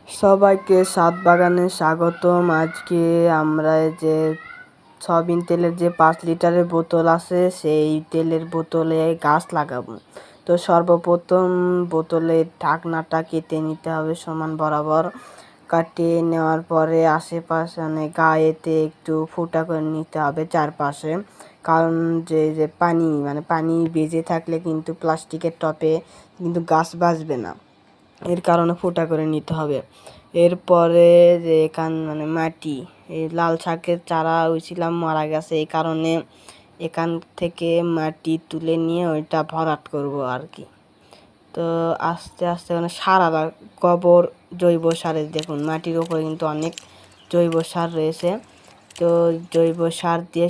সবাইকে ছাদ বাগানে স্বাগতম। আজকে আমরা যে সয়াবিন তেলের যে 5 লিটারের বোতল আছে সেই তেলের বোতলে গাছ লাগাবো। তো সর্বপ্রথম বোতলের ঢাকনাটা কেটে নিতে হবে সমান বরাবর। কাটিয়ে নেওয়ার পরে আশেপাশে গায়েতে একটু ফুটা করে নিতে হবে চারপাশে, কারণ যে পানি বেজে থাকলে কিন্তু প্লাস্টিকের টবে কিন্তু গাছ বাঁচবে না, এর কারণে ফুটা করে নিতে হবে। এরপরে যে মাটি, এই লাল শাকের চারা হয়েছিলাম মারা গেছে, এই কারণে এখান থেকে মাটি তুলে নিয়ে ওইটা ভরাট করব আর কি। তো আস্তে আস্তে সার, গোবর, জৈব সারে দেখুন মাটির ওপরে কিন্তু অনেক জৈব সার রয়েছে। তো জৈব সার দিয়ে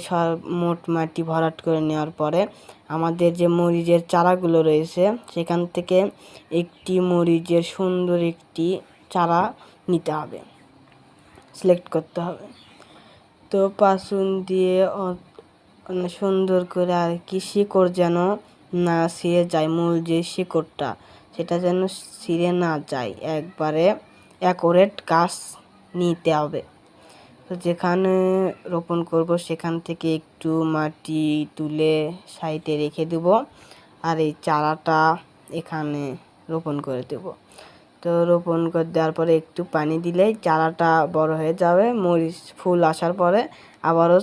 মোট মাটি ভরাট করে নেওয়ার পরে আমাদের যে মরিচের চারাগুলো রয়েছে সেখান থেকে একটি মরিচের সুন্দর একটি চারা নিতে হবে, সিলেক্ট করতে হবে। তো পাসুন দিয়ে সুন্দর করে আর কি শিকড় যেন না ছিঁড়ে যায়, মূল যে শিকড়টা সেটা যেন ছিঁড়ে না যায়, একবারে অ্যাকুরেট গাছ নিতে হবে। তো যেখানে রোপণ করব সেখান থেকে একটু মাটি তুলে সাইডে রেখে দেব, আর এই চারাটা এখানে রোপণ করে দেব। তো রোপণ করে দেওয়ার পরে একটু পানি দিলেই চারাটা বড় হয়ে যাবে। মরিচ ফুল আসার পরে আবারও